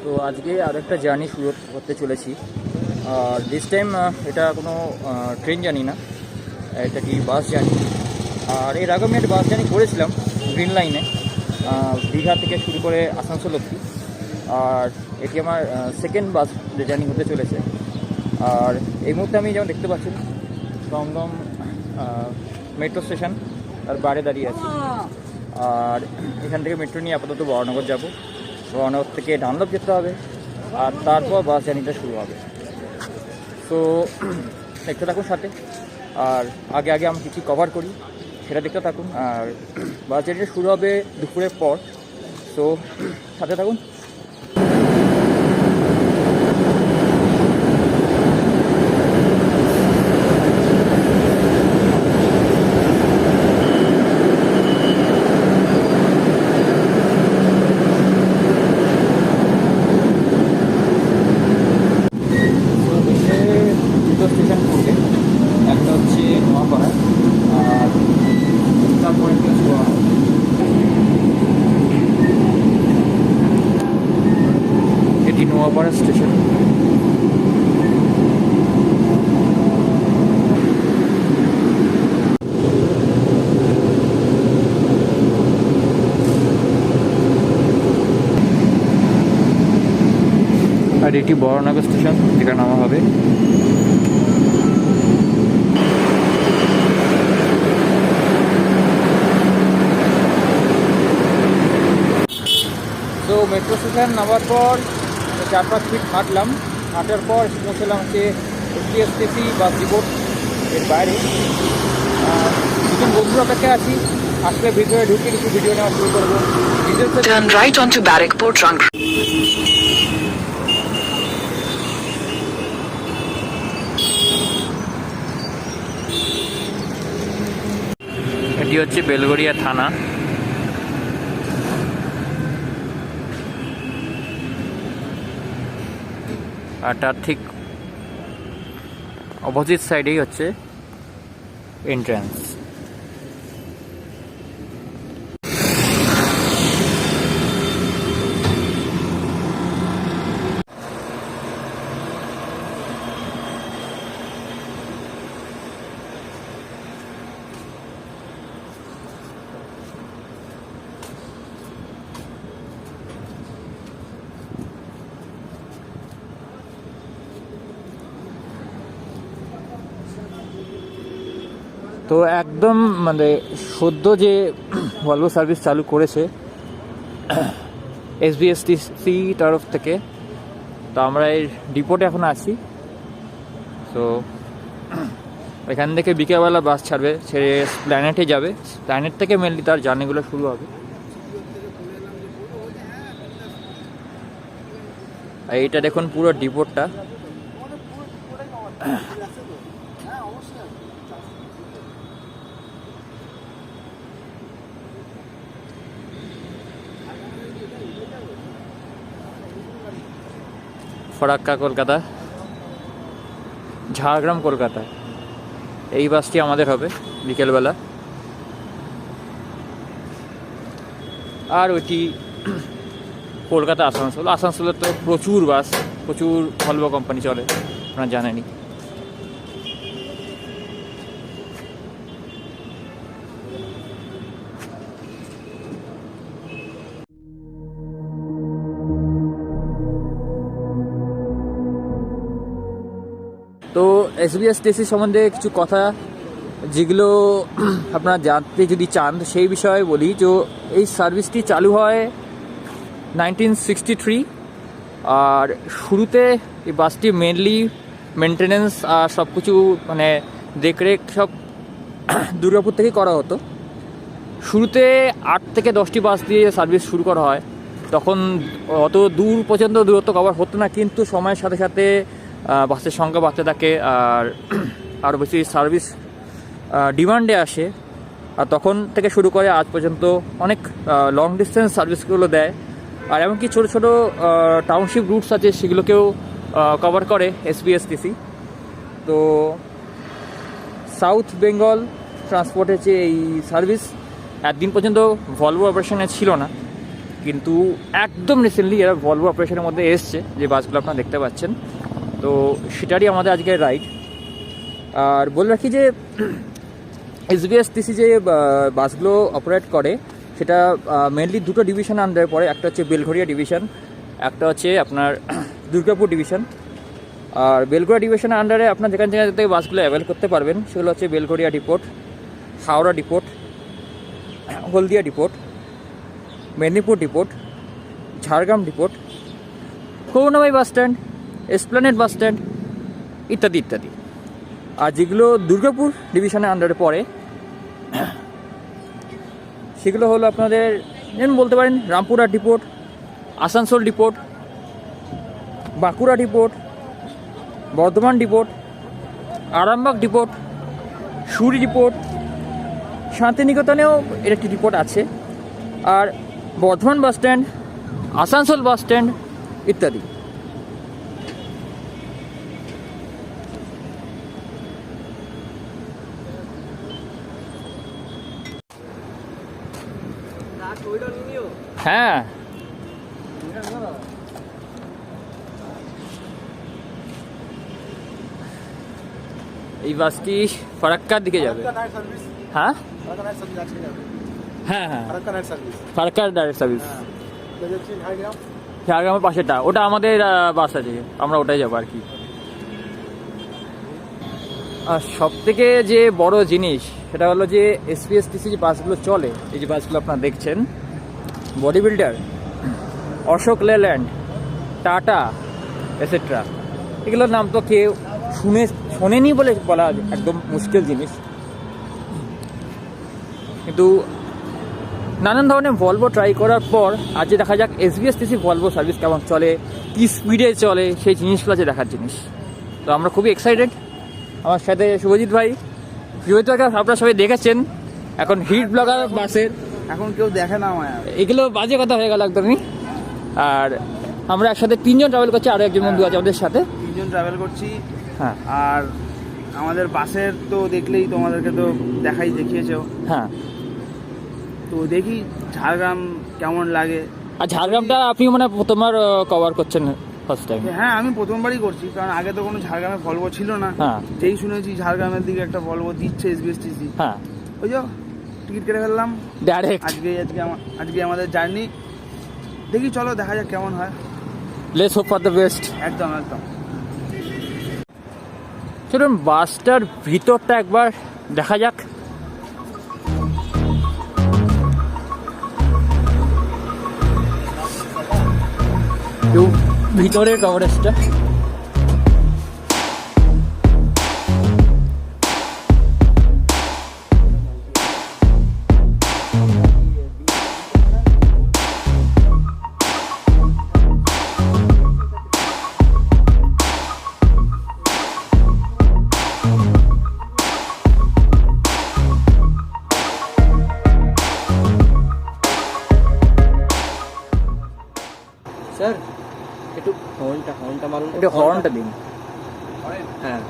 তো আজকে আর একটা জার্নি শুরু করতে চলেছি। আর দিস টাইম এটা কোনো ট্রেন জার্নি না, এটা কি বাস জার্নি। আর এর আগে আমি একটা বাস জার্নি করেছিলাম গ্রিন লাইনে, দীঘা থেকে শুরু করে আসানসোল অবধি। আর এটি আমার সেকেন্ড বাস জার্নি হতে চলেছে। আর এই মুহূর্তে আমি যেমন দেখতে পাচ্ছি দমদম মেট্রো স্টেশন তার বাইরে দাঁড়িয়ে আছি। আর এখান থেকে মেট্রো নিয়ে আপাতত বরানগর যাব। বরানগর থেকে ডানলপ যেতে হবে, আর তারপর বাস জার্নিটা শুরু হবে। তো দেখতে থাকুন সাথে, আর আগে আমি কিছু কভার করি সেটা দেখতে থাকুন। আর বাস জার্নিটা শুরু হবে দুপুরের পর, তো সাথে থাকুন। স্টেশন পড়বে, একটা হচ্ছে নোয়াপাড়া, আর তারপরে এটি নোয়াপাড়া স্টেশন। আর এটি বরানগর স্টেশন, যেখানে নামা হবে। তো মেট্রো স্টেশন নামার পর 4-5 ফিট হাঁটার পর পৌঁছলাম হচ্ছে এসবিএসটিসি বাস ডিপোট এর বাইরে। দুজন বন্ধুর অপেক্ষায় আছি, আসলে ভিতরে ঢুকে কিছু ভিডিও নেওয়া শুরু করবো। Turn right onto Barrackport Trunk. এটি হচ্ছে বেলগড়িয়া থানা। আর তার ঠিক অপোজিট সাইডেই হচ্ছে এন্ট্রান্স। তো একদম মানে সদ্য যে ভলভো সার্ভিস চালু করেছে এসবিএসটিসি তরফ থেকে, তো আমরা এই ডিপোটে এখন আছি। তো এখান থেকে বিকেলবেলা বাস ছাড়বে, ছেড়ে প্ল্যানেটে যাবে। প্ল্যানেট থেকে মেনলি তার জার্নিগুলো শুরু হবে। আর এইটা দেখুন পুরো ডিপোটটা। ফরাক্কা কলকাতা, ঝাড়গ্রাম কলকাতা, এই বাসটি আমাদের হবে বিকেলবেলা। আর ওইটি কলকাতা আসানসোলের তো প্রচুর বাস, প্রচুর ভলভো কোম্পানি চলে, আপনারা জানেনই। তো এসবিএসটিসি সম্বন্ধে কিছু কথা যেগুলো আপনারা জানতে যদি চান, তো সেই বিষয়ে বলি। যে এই সার্ভিসটি চালু হয় 1963। আর শুরুতে এই বাসটি মেনলি মেনটেনেন্স আর সব কিছু মানে দেখরেখ সব দুর্গাপুর থেকেই করা হতো। শুরুতে 8 থেকে 10টি বাস দিয়ে সার্ভিস শুরু করা হয়। তখন অত দূর পর্যন্ত দূরত্ব কভার হতো না, কিন্তু সময়ের সাথে সাথে বাসের সংখ্যা বাড়তে থাকে, আর আরও বেশি সার্ভিস ডিমান্ডে আসে। আর তখন থেকে শুরু করে আজ পর্যন্ত অনেক লং ডিস্টেন্স সার্ভিসগুলো দেয়। আর এমনকি ছোটো ছোটো টাউনশিপ রুটস আছে, সেগুলোকেও কভার করে এসবিএসটিসি। তো সাউথ বেঙ্গল ট্রান্সপোর্টের যে এই সার্ভিস একদিন পর্যন্ত ভলভো অপারেশনে ছিল না। কিন্তু একদম রিসেন্টলি এরা ভলভো অপারেশনের মধ্যে এসছে যে বাসগুলো আপনারা দেখতে পাচ্ছেন। তো সেটারই আমাদের আজকের রাইড। আর বলে রাখি যে এসবিএসটিসি যে বাসগুলো অপারেট করে সেটা মেনলি দুটো ডিভিশন আন্ডারে পড়ে। একটা হচ্ছে বেলঘরিয়া ডিভিশন, একটা হচ্ছে আপনার দুর্গাপুর ডিভিশন। আর বেলঘরিয়া ডিভিশনের আন্ডারে আপনার যেখান থেকে বাসগুলো অ্যাভেল করতে পারবেন সেগুলো হচ্ছে Belgharia depot, Howrah depot, Haldia depot, Medinipur depot, Jhargram depot, Karunamoyee bus stand, Esplanade bus stand ইত্যাদি ইত্যাদি। আর যেগুলো দুর্গাপুর ডিভিশনের আন্ডারে পড়ে সেগুলো হলো আপনাদের যেমন বলতে পারেন Rampurhat depot, Asansol depot, Bankura depot, Bardhaman depot, Arambagh depot, Suri depot, শান্তিনিকেতনেও এর একটি ডিপোর্ট আছে। আর Bardhaman bus stand, Asansol bus stand ইত্যাদি। হ্যাঁ, এই বাসটি ফারাক্কার দিকে যাবে। হ্যাঁ হ্যাঁ হ্যাঁ, ফারাক্কার ডাইরেক্ট সার্ভিস। ঝাড়গ্রামের পাশেটা ওটা আমাদের বাস আছে, আমরা ওটাই যাবো আর কি। আর সব থেকে যে বড় জিনিস সেটা হলো যে এসপিএসটিসি যে বাসগুলো চলে, এই যে বাসগুলো আপনারা দেখছেন, body builder, Ashok Leyland, Tata etcetera, এগুলোর নাম তো কেউ শোনেনি বলে বলা একদম মুশকিল জিনিস। কিন্তু নানান ধরনের ভলভো ট্রাই করার পর আজ যে দেখা যাক এসবিএসটিসি ভলভো সার্ভিস কেমন চলে, কী স্পিডে চলে, সেই জিনিসগুলো আছে দেখার জিনিস। তো আমরা খুবই এক্সাইটেড। আমার সাথে শুভজিৎ ভাই। শুভজিৎ ভাইকে আপনারা সবাই দেখেছেন, এখন হিট ব্লগার বাসের, এখন কেউ দেখে না আমায়। এগুলো বাজে কথা হয়ে গেল একদমই। আর আমরা একসাথে 3 জন ট্রাভেল করছি, আরও একজন বন্ধু আছে আমাদের সাথে। 3 জন ট্রাভেল করছি। হ্যাঁ, আর আমাদের বাসের তো দেখলেই তোমাদেরকে তো দেখিয়েছো। হ্যাঁ, তো দেখি ঝাড়গ্রাম কেমন লাগে। আর ঝাড়গ্রামটা আপনি মানে প্রথমবার কভার করছেন ফার্স্ট টাইম? হ্যাঁ, আমি প্রথমবারই করছি, কারণ আগে তো কোনো ঝাড়গ্রামে ভলভো ছিল না। হ্যাঁ, যেই শুনেছি ঝাড়গ্রামের দিকে একটা ভলভো দিচ্ছে এসবিএসটিসি, হ্যাঁ, ওই যে টিকিট কেটে ফেললাম ডাইরেক্ট। আজকে আমাদের জার্নি। দেখি, চলো দেখা যাক কেমন হয়। Let's hope for the best. একদম একদম। চলুন বাসটার ভিতরটা একবার দেখা যাক। ভিতরের কভারেজটা স্যার একটু হর্নটা মারুন, একটু হর্নটা দিন। হ্যাঁ,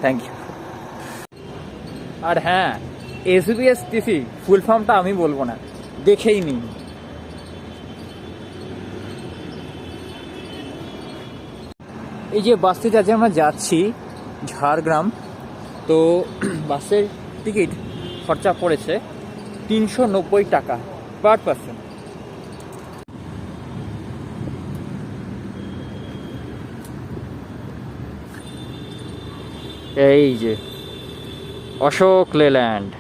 থ্যাংক ইউ। আর হ্যাঁ, এসবিএসটিসি ফুল ফর্মটা আমি বলবো না, দেখেই নিন। এই যে বাসটিতে আজ আমরা যাচ্ছি ঝাড়গ্রাম, তো বাসের টিকিট খরচা পড়েছে 390 টাকা পার পার্সন। এই যে অশোক লেল্যান্ড।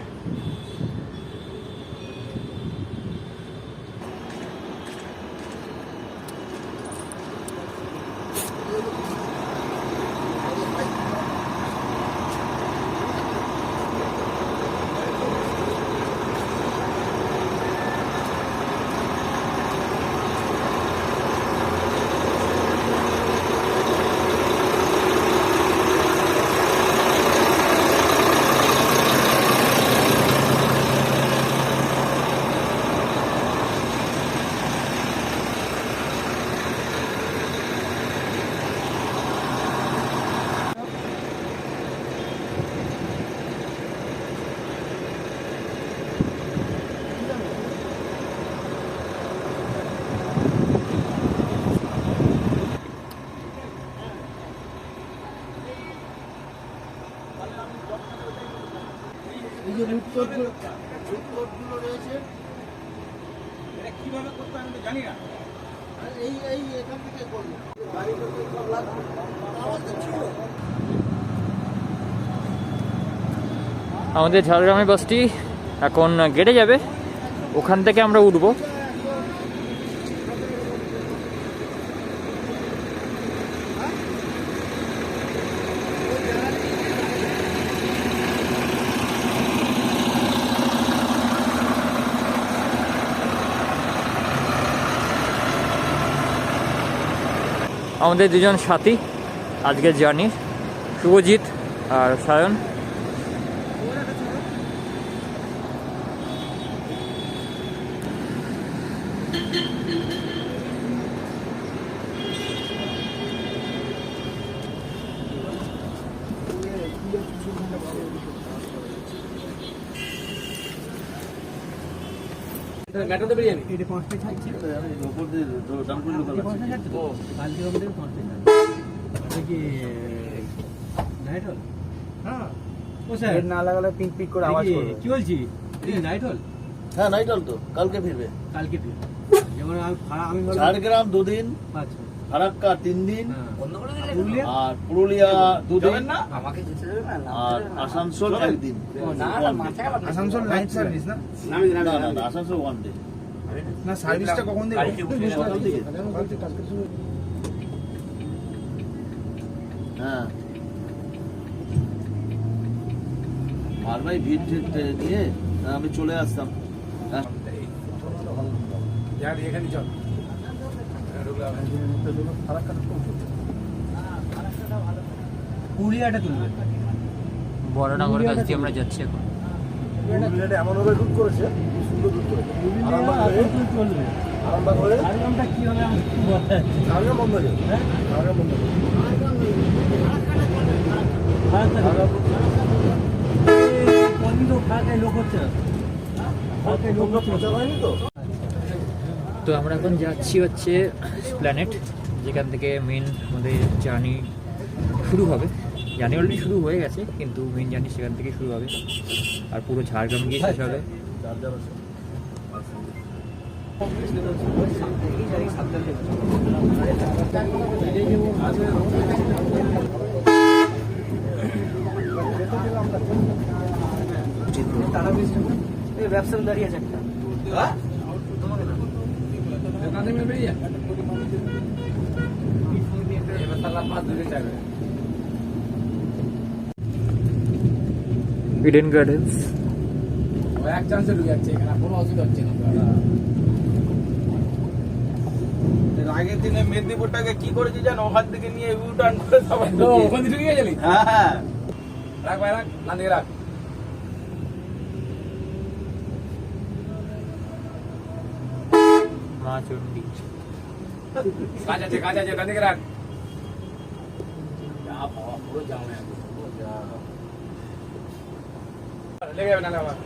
আমাদের ঝাড়গ্রামের বাসটি এখন গেটে যাবে, ওখান থেকে আমরা উঠবো। আমাদের দুজন সাথী আজকের জার্নি, শুভজিৎ আর সায়ন। মেট্রোতে বেরিয়ে যাবি? গেট না লাগালে পিক পিক করে আওয়াজ করবে। কি বলছি? নাইট হল? হ্যাঁ নাইট হল তো, কালকে ফিরবে। কালকে ফিরবে। যেমন আমি ঝাড়গ্রাম 2 দিন, আচ্ছা, ফারাক্কা 3 দিন, পুরুলিয়া আর পুরুলিয়া 2 দিন, আমাকে যেতে দেবে না? আর আসানসোল 1 দিন। আসানসোল নাইট সার্ভিস না? না না না, আসানসোল 1 ডে। না সার্ভিসটা কখন দেবে? হ্যাঁ, আর ভাই ভিড় নিয়ে আমি চলে আসতাম। হ্যাঁ পুরুলিয়াটা তুলবে। বড়নগরের কাছ দিয়ে আমরা যাচ্ছি এখন। এমন ভাবে রুট করেছে, সুন্দর রুট করেছে। আরামবাগ হয়ে আরামটা কি হবে? ঝাড়গ্রাম বন্ধ হয়ে যাবে। ঝাড়গ্রাম বন্ধ হয়ে যাবে। লোক হচ্ছে প্রচার হয়নি তো। তো আমরা এখন যাচ্ছি হচ্ছে প্ল্যানেট, যেখান থেকে মেন আমাদের জার্নি শুরু হবে। জার্নি অলরেডি শুরু হয়ে গেছে, কিন্তু মেন জার্নি সেখান থেকে শুরু হবে আর পুরো ঝাড়গ্রাম গিয়ে শেষ হবে। ব্যবসা দাঁড়িয়ে আছে একটা। Eden gardens. এক চান্সে ঢুকে যাচ্ছে এখানে, কোনো অসুবিধা হচ্ছে না। আগের দিনে মেদিনীপুরটাকে কি করেছি জানো? ওখান থেকে নিয়ে ইউটার্ন করে সবাই ওখানে ঢুকে গেলি? হ্যাঁ রাখ ভাই, রাখ, না দিকে রাখ। মা চণ্ডী। কাজ আছে, কাজ আছে, না দিকে রাখ। যা বাবা, পুরো যাও না লেগে যাবে না আবার।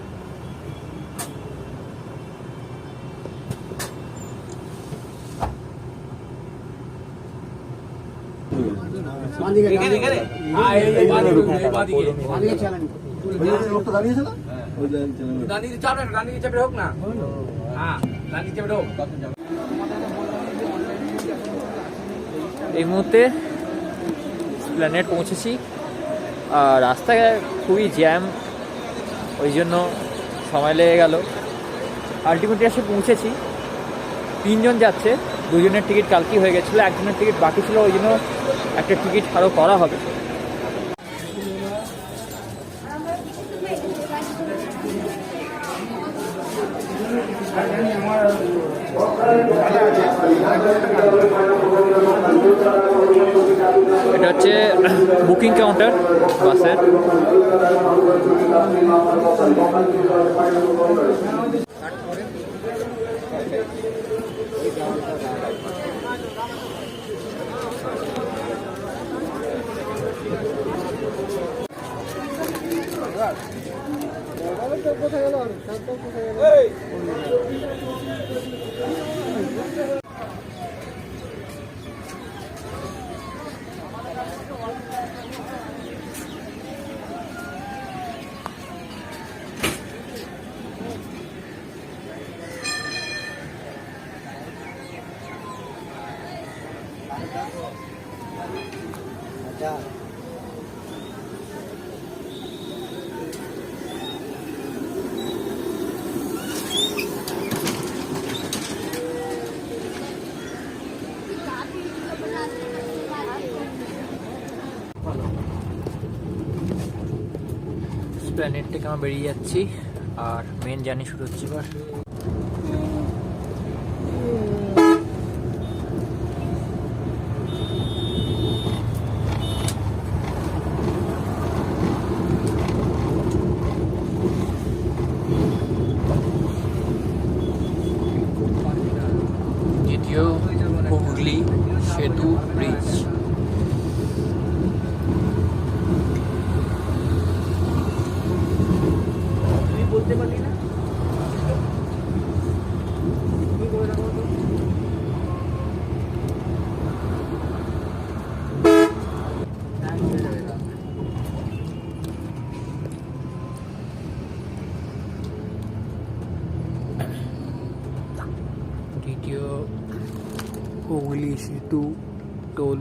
লোকটা দাঁড়িয়েছে না? হোক না, হ্যাঁ চেপে হোক। এই মুহূর্তে প্ল্যানেট পৌঁছেছি, আর রাস্তায় খুবই জ্যাম, ওই জন্য সময় লেগে গেল। আলটিমেটলি এসে পৌঁছেছি। 3 জন যাচ্ছে, 2 জনের টিকিট কালকেই হয়ে গেছিলো, 1 জনের টিকিট বাকি ছিল, ওই জন্য একটা টিকিট আরও করা হবে। এটা হচ্ছে বুকিং কাউন্টার বাসের। প্ল্যানেট থেকে আমরা বেরিয়ে যাচ্ছি আর মেন জার্নি শুরু হচ্ছে এবার। দ্বিতীয় হুগলি সেতু ব্রিজ। দ্বিতীয় হুগলি সেতু টোল।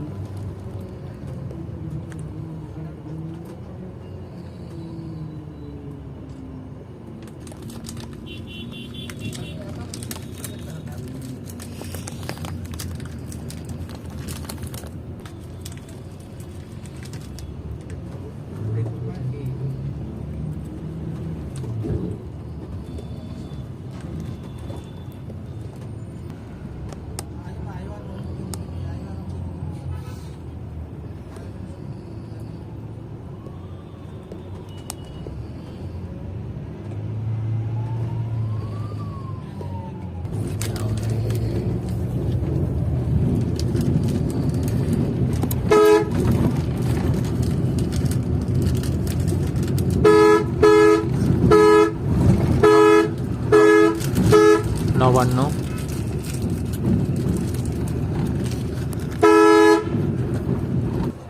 নবান্ন।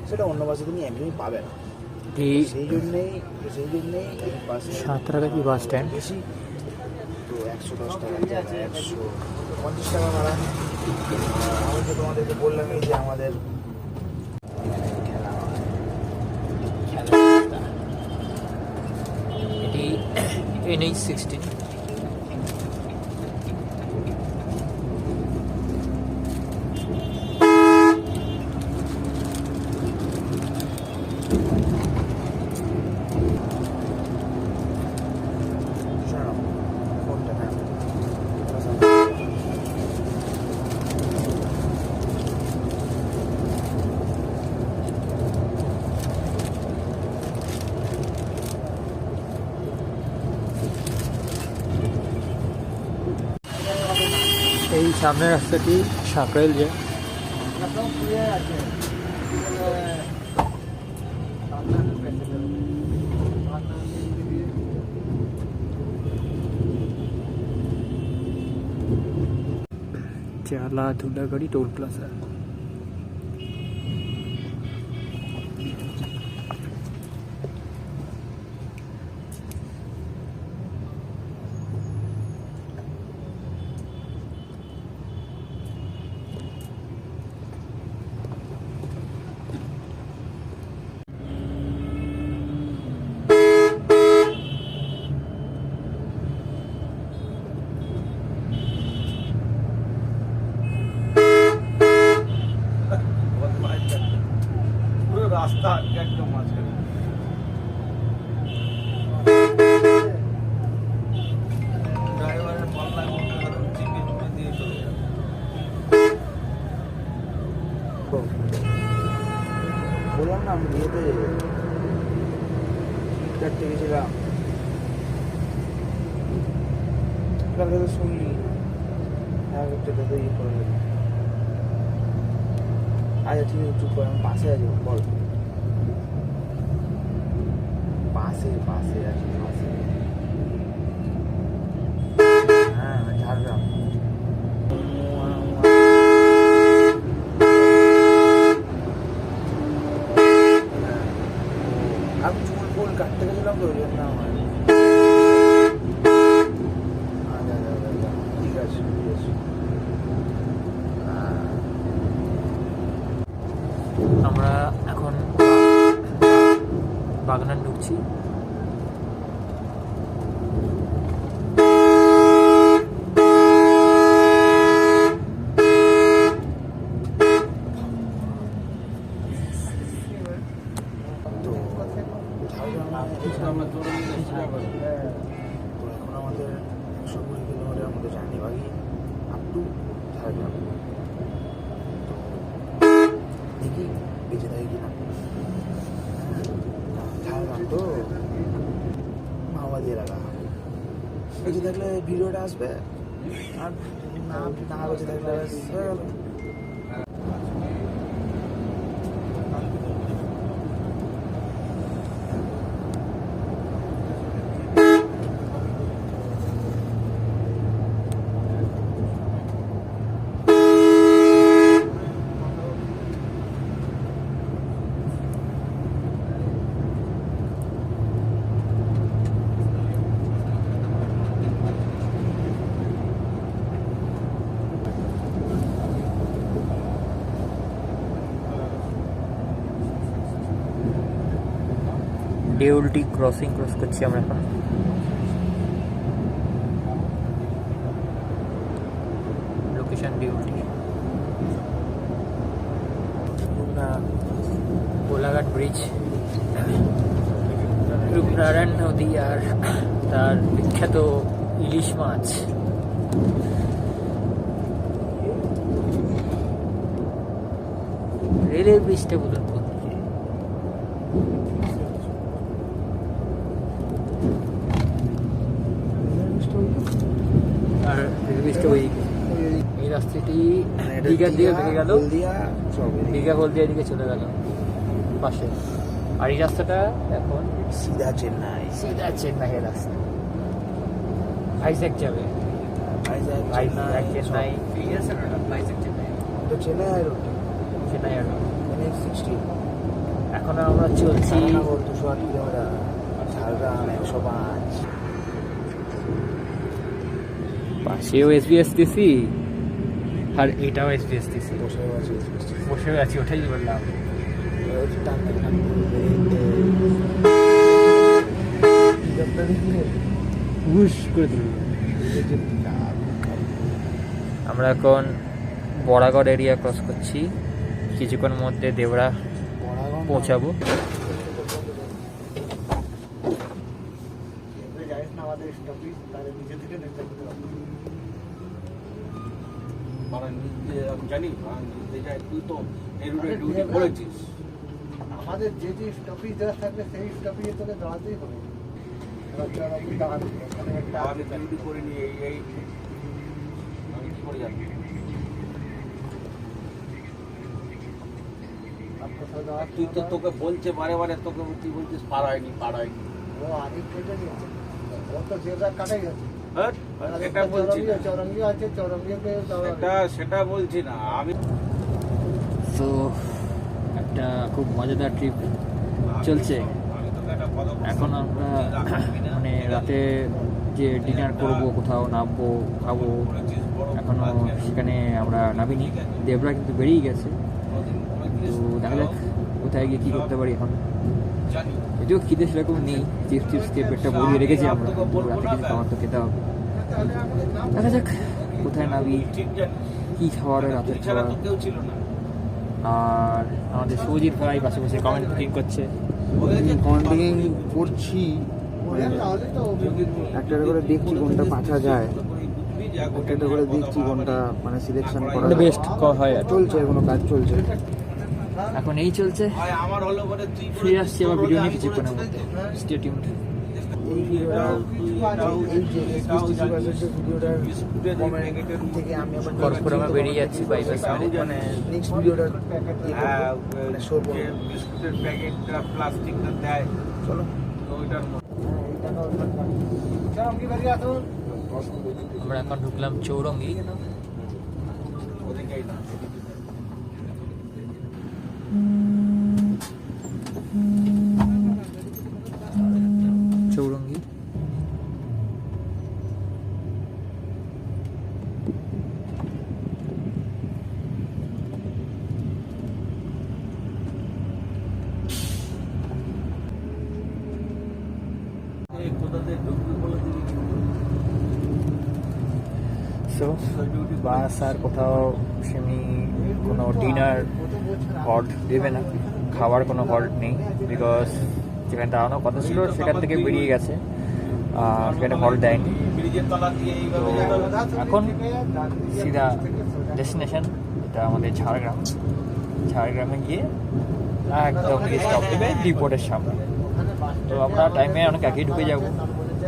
সেটা অন্য বাসে তুমি একদমই পাবে না। এই সেই জন্যেই এই বাসে সাঁতরাগাছি বাস স্ট্যান্ড। বেশি তো 110 টাকা 150 টাকা ভাড়া। আমি তো তোমাদেরকে বললামই যে আমাদের এটি NH16। ফোনটা হ্যাঁ এই সামনের রাস্তাটি সাঁকরাইল যায়। চালা ধুলাগড়ি টোল প্লাজা। পুরো রাস্তা একদম মাঝখানে। ড্রাইভারের পাল্লায় মনে করো চিপে চুপে দিয়ে চলে যাবে। বললাম না আমি ইয়েতে টিকিট কাটতে গেছিলাম। কালকে তো শুনলি একটা দাদা ইয়ে করে গেল। আচ্ছা ঠিক আছে চুপ করে আমি পাশে আছি বল। পাশে আছি পাশে। হ্যাঁ ঝাড়গ্রাম। আমি চুল ফুল কাটতে গেছিলাম তো ওই জন্য আমার ঠিক আছে আমরা এখন ঝাড়গ্রাম। দেখি বেঁচে থাকে কিনা। ঝাড়গ্রাম তো মাওবাদী এলাকা, বেঁচে থাকলে ভিডিওটা আসবে, আর না না বেঁচে থাকলে হয়ে গেল। দেউলটি ক্রস করছি আমরা এখন। লোকেশন দেউলটি, কোলাঘাট ব্রিজ, রূপনারায়ণ নদী আর তার বিখ্যাত ইলিশ মাছ। রেলের ব্রিজটা বলুন কোনদিকে? আর রেল ব্রিজটা ওই দিকে। এই রাস্তাটি দীঘার দিকে ভেঙে গেল, দীঘা হলদিয়া দিকে চলে গেল পাশে। আর এই রাস্তাটা এখন সিধা চেন্নাইয়ের রাস্তা। ভাইজ্যাক যাবে, ভাইজ্যাক চেন্নাই, তো চেন্নাই রোড, চেন্নাই আর NH60 এখন আমরা চলছি 208 কিলোমিটার, ঝাড়গ্রাম 105। পাশেও SBSTC আর এটাও SBSTC। বসে আছি, ওটাই বললাম। আমরা এখন বড়াগড় এরিয়া ক্রস করছি, কিছুক্ষণের মধ্যে দেবরা পৌঁছাবো। আমি জানি তুই তো এই রুটে ডিউটি করেছিস। আমাদের যে যে স্টপেজ দেওয়া থাকবে সেই স্টপেজে তোকে দাঁড়াতেই হবে। আমি ডিউটি করিনি, এই আমি কি করে জানি? তুই তো তোকে বলছে বারে বারে, তোকে তুই বলছিস পাড়ায়নি। ও আগে কেটে দিয়েছে, ও তো জেলার কাটাই গেছে। হ্যাঁ, এটা বলছি না। চৌরঙ্গি আছে, চৌরঙ্গিকে সেটা বলছি না আমি। তো একটা খুব মজাদার ট্রিপ চলছে। এখন আমরা মানে রাতে যে ডিনার করব, কোথাও নামবো, খাবো, এখনো সেখানে আমরা নামিনি। দেবরা কিন্তু বেরিয়ে গেছে, তো দেখা যাক কোথায় গিয়ে কী করতে পারি। এখন যদিও খিদে সেরকম নেই, চিপস দিয়ে পেটটা ভরিয়ে রেখেছি আমরা, রাতে কিছু খাবার তো খেতে হবে। দেখা যাক কোথায় নামি, কী খাওয়ার রাতের খাবার। আর আমাদের সুজিত ভাই পাশে বসে কমেন্ট বুকিং করছে। কন্টিনিউ করছি, একটা করে দেখছি কোনটা পাঠা যায়, একটা করে দেখছি কোনটা মানে সিলেকশন করা বেস্ট হয়। চলছে, কোনো কাজ চলছে এখন এই চলছে, আমার হলো বলে তুই ফিরে আসছি আবার ভিডিও নিয়ে কিছুক্ষণের মধ্যে। Stay tuned. এই ভিডিওটা, এই যে ভিডিওটার কমেন্ট থেকে আমি আবার করপুরমে বেরিয়ে যাচ্ছি বাইপাস মেরে। মানে নেক্সট ভিডিওটা মানে শো করবো। বিস্কুটের প্যাকেটটা প্লাস্টিকটা দেয়, চলো ওইটার মধ্যে আমরা এখন ঢুকলাম চৌরঙ্গি। ওদিকেই না। চৌরঙ্গি সো বাস আর কোথাও সেমনি কোনো ডিনার হল্ট দেবে না, খাওয়ার কোনো হল্ট নেই, বিকজ যেখানে দাঁড়ানোর কথা ছিল সেখান থেকে বেরিয়ে গেছে, সেখানে হল্ট দেয়নি। ব্রিজের তলা দিয়ে এইভাবে তো যেতে হবে। এখন সিধা ডেস্টিনেশন, এটা আমাদের ঝাড়গ্রাম। ঝাড়গ্রামে গিয়ে একদম স্টপ দেবে ডিপোর্টের সামনে। তো আমরা টাইমে অনেক আগেই ঢুকে যাব,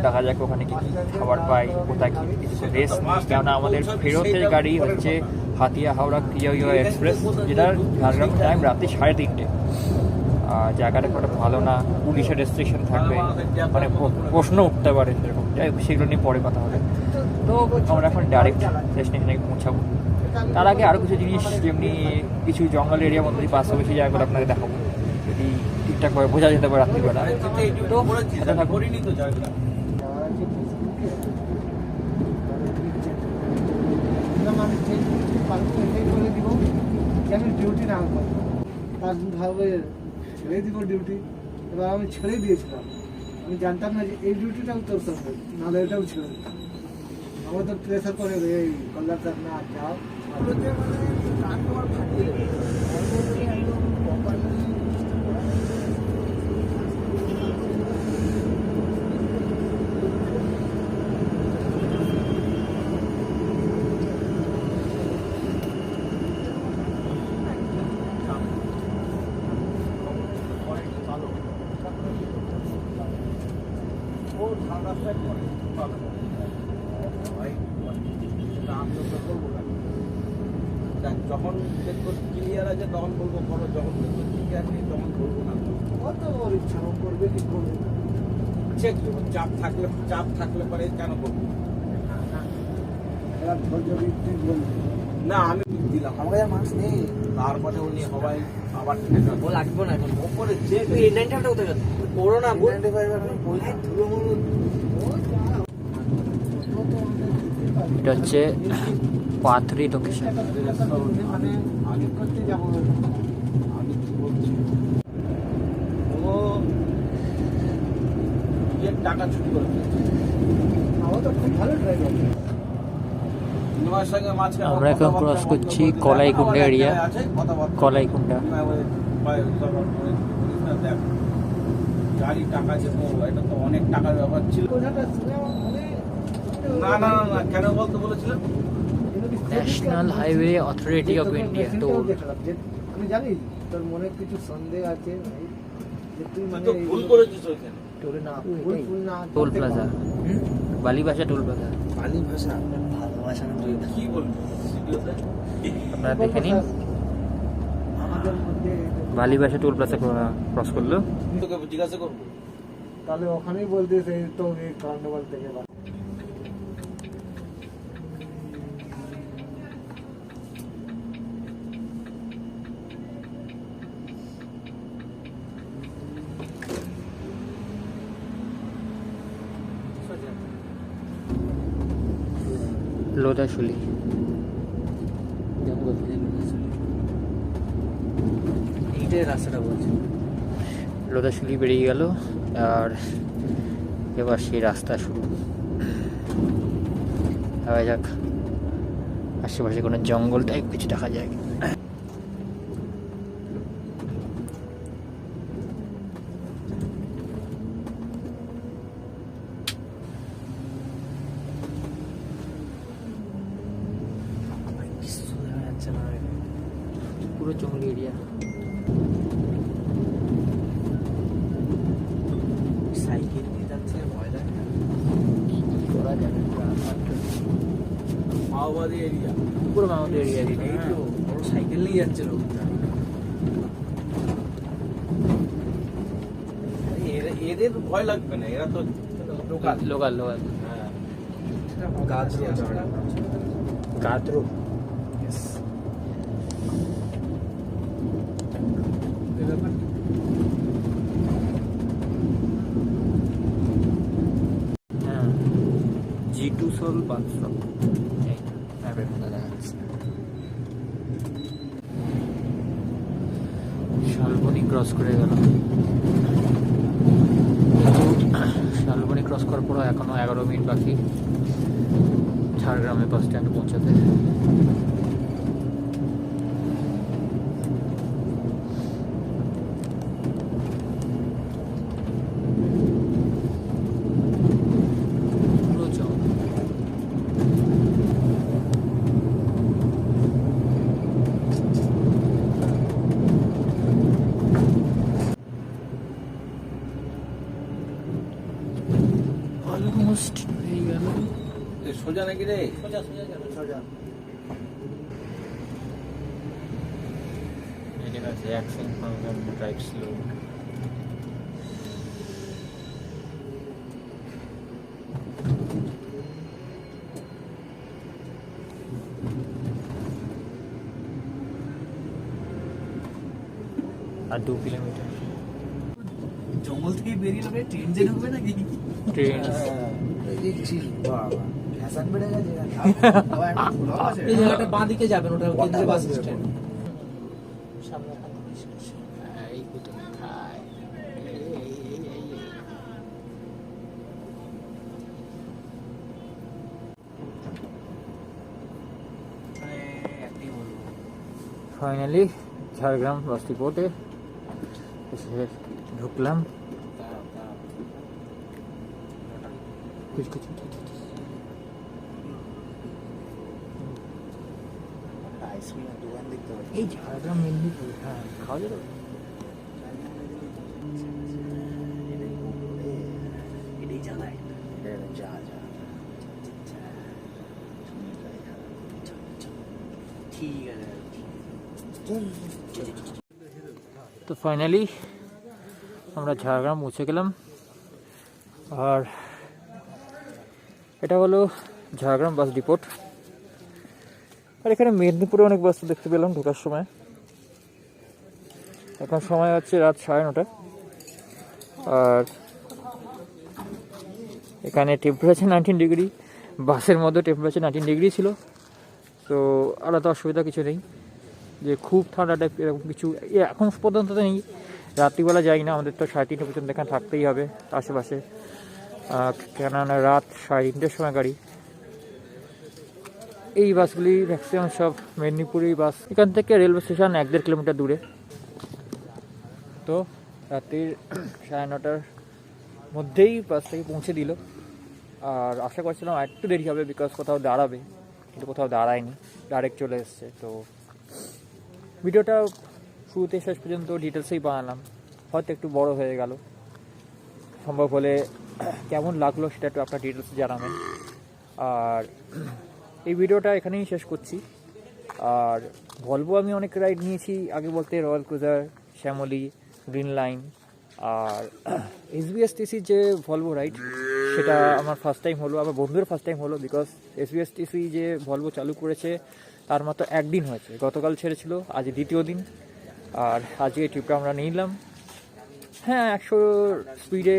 দেখা যাক ওখানে কি কী খাবার পাই, কোথায় কী কিছু রেস্ট নিই। কেননা আমাদের ফেরতের গাড়ি হচ্ছে হাতিয়া হাওড়া কিয়া এক্সপ্রেস, যেটার ঝাড়গ্রাম টাইম রাত্রি 3:30। আর জায়গাটা খুব একটা ভালো না, পুলিশের রেস্ট্রিকশন থাকবে, মানে প্রশ্ন উঠতে পারে সেরকম। যাই হোক, সেগুলো নিয়ে পরে কথা হবে। তো আমরা এখন ডাইরেক্ট ডেস্টিনেশনে পৌঁছাবো। তার আগে আরও কিছু জিনিস, যেমনি কিছু জঙ্গল এরিয়ার মধ্যে পাশাপাশি জায়গাগুলো আপনাকে দেখাবো, যদি ঠিকঠাকভাবে বোঝা যেতে পারে রাত্রিবেলা। যেতে এই তো ডিউটি করেছিস, সাথে আমি থাকুন। করিনি তো ঝাড়গ্রাম। যাওয়ার আছে ফেসবুকে, তাহলে দিচ্ছে। বললাম আমি চেঞ্জ এটাই করে দিব যে আমি ডিউটি না করবো, তার ভাবে ছেড়ে দিব ডিউটি। এবার আমি ছেড়ে দিয়েছিলাম, আমি জানতাম না যে এই ডিউটিটাও তোর সঙ্গে, নাহলে এটাও ছেড়ে দিতাম। আমার তো প্রেশার করে এই কল্যাণ না যাও, দেখ, যখন দেখবো ক্লিয়ার আছে তখন বলবো করো, যখন দেখবো ঠিক আছে তখন বলবো না। কত ওর ইচ্ছা ও করবে কি করবে না। চেক দেবো, চাপ থাকলে পরে কেন করবো এবার ধৈর্য ভিত্তিক বলবে। না, আমি দিলাম আমার কাছে মাছ নেই। তারপরে উনি সবাই আবার ও লাগবে না এখন। ওপরে যে এই 95টা কোথায় গেল? করোনা 95 আমি বলছি ধুলো মুলো। এটা হচ্ছে পাথরি লোকেশন। মানে আগে করতে যাবো আমি কি বলছি, ও ইয়ের টাকা ছুটি করে দিয়েছে। আমার তো খুব ভালো ড্রাইভার। তোমার সঙ্গে মাঝখানে আমরা এখন ক্রস করছি কলাইকুণ্ডা এরিয়া। কলাইকুণ্ডা গাড়ি টাকা যেত, এটা তো অনেক টাকার ব্যাপার ছিল। কথাটা শুনে আমার মনে না না না না, কেন বলতে বলেছিলেন? National highway authority of India toll. আমি জানি তোর মনে কিছু সন্দেহ আছে ভাই, যে তুই তুই মানে তো ভুল করেছিস ওইখানে। টোলে না ফুল না টোল প্লাজা, বালিবাসা টোল প্লাজা। পালি ভাষা ভালোবাসা না তুই। কি বলবি ভিডিওতে? আপনারা দেখে নিন, আমাদের মধ্যে বালিবাসা টোল প্লাজা ক্রস করলো। তোকে জিজ্ঞাসা করবো। তাহলে ওখানেই বলতে সেই তো এই কার্নিভাল থেকে বা লোদাশুলি। এইটাই রাস্তাটা বলছি। লোদাশুলি বেরিয়ে গেল, আর এবার সেই রাস্তা শুরু। দেখা যাক আশেপাশে কোনো জঙ্গল টাইপ কিছু দেখা যায়। কিছু দেখা যাচ্ছে না। পুরো জঙ্গলি এরিয়া। সাইকেল নিয়ে যাচ্ছে, ভয় লাগে না। করা যাবে মাওবাদী এরিয়া। পুরো আমাদের এরিয়া। এই তো বড় সাইকেল নিয়ে যাচ্ছে লোকটা। এদের ভয় লাগবে না, এরা তো লোকাল। লোকাল লোকাল গাছ রয়েছে। কাতরো। হ্যাঁ, G2 সোল 500 এই ম্যাপের মধ্যে দেখা যাচ্ছে। শালবনি ক্রস করে গেল। শালবনি ক্রস করার পর এখনো 11 মিনিট বাকি ঝাড়গ্রামে বাস স্ট্যান্ডে পৌঁছাতে। পুরো জঙ্গল। সোজা নাকি রে? সোজা। এটা আছে অ্যাকশন ফাংশন ড্রাইভ স্লো। আর 2 কিলোমিটার জঙ্গল থেকে বেরিয়ে লোকে ট্রেন যে ঢুকবে নাকি? ট্রেন। দেখছিস বাবা ফ্যাশন বেড়ে গেছে আবার একটা ব্লগ আছে এই জায়গাটা বাঁ দিকে যাবেন, ওটা কেন্দ্রীয় বাস স্ট্যান্ড। ফাইনালি ঝাড়গ্রাম বাস ডিপোতে এসে ঢুকলাম। আইসক্রিমের দোকান দেখতে পাচ্ছি। এই ঝাড়গ্রাম মেদিনীপুর, হ্যাঁ খাওয়া যাবে। এটাই জ্বালায় যা যা ঠিক আছে। তো ফাইনালি আমরা ঝাড়গ্রাম পৌঁছে গেলাম। আর এটা হলো ঝাড়গ্রাম বাস ডিপোট। আর এখানে মেদিনীপুরে অনেক বাস দেখতে পেলাম ঢোকার সময়। এখন সময় হচ্ছে রাত 9:30। আর এখানে টেম্পারেচার 19 ডিগ্রি, বাসের মধ্যে টেম্পারেচার 19 ডিগ্রি ছিল। তো আলাদা অসুবিধা কিছু নেই যে খুব ঠান্ডা টাইপ এরকম কিছু এখন পর্যন্ত তো নেই। রাত্রিবেলা যাই না, আমাদের তো 3:30 পর্যন্ত এখানে থাকতেই হবে আশেপাশে, কেননা রাত 3:30টার সময় গাড়ি। এই বাসগুলি ম্যাক্সিমাম সব মেদিনীপুরেই বাস। এখান থেকে রেলওয়ে স্টেশন 1-1.5 কিলোমিটার দূরে। তো রাত্রির 9:30টার মধ্যেই বাস থেকে পৌঁছে দিল। আর আশা করছিলাম আর একটু দেরি হবে, বিকজ কোথাও দাঁড়াবে, কিন্তু কোথাও দাঁড়ায়নি, ডাইরেক্ট চলে এসছে। তো ভিডিওটা শুরুতে শেষ পর্যন্ত ডিটেলসেই বানালাম, হয়তো একটু বড় হয়ে গেল। সম্ভব হলে কেমন লাগলো সেটা একটু আপনার ডিটেলসে জানাবেন। আর এই ভিডিওটা এখানেই শেষ করছি। আর ভলভো আমি অনেক রাইড নিয়েছি আগে বলতে, Royal Cruiser, Shyamoli, Green Line. আর এসবিএসটিসির যে ভলভো রাইড সেটা আমার ফার্স্ট টাইম হলো, আমার বন্ধুর ফার্স্ট টাইম হলো, বিকজ এসবিএসটিসি যে ভলভো চালু করেছে তার মাত্র 1 দিন হয়েছে, গতকাল ছেড়েছিল, আজ 2য় দিন। আর আজকে এই ট্রিপটা আমরা নিলাম। হ্যাঁ 100 স্পিডে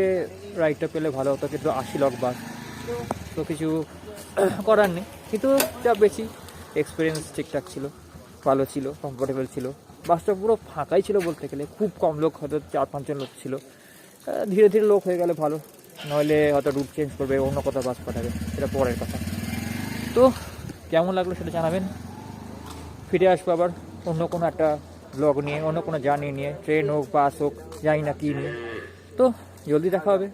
রাইডটা পেলে ভালো হতো, কিন্তু 80 লক বাস, তো কিছু করার নেই। কিন্তু যা বেশি এক্সপিরিয়েন্স ঠিকঠাক ছিল, ভালো ছিল, কমফোর্টেবল ছিল। বাসটা পুরো ফাঁকাই ছিল বলতে গেলে, খুব কম লোক, হয়তো 4-5 জন লোক ছিল। ধীরে ধীরে লোক হয়ে গেলে ভালো, নইলে হয়তো রুট চেঞ্জ করবে, অন্য কোথাও বাস পাঠাবে, সেটা পরের কথা। তো কেমন লাগলো সেটা জানাবেন। ফিরে আসবো আবার অন্য কোনো একটা ব্লগ নিয়ে, অন্য কোনো জার্নি নিয়ে, ট্রেন হোক বাস হোক, জানি না কী নিয়ে। তো জলদি দেখা হবে।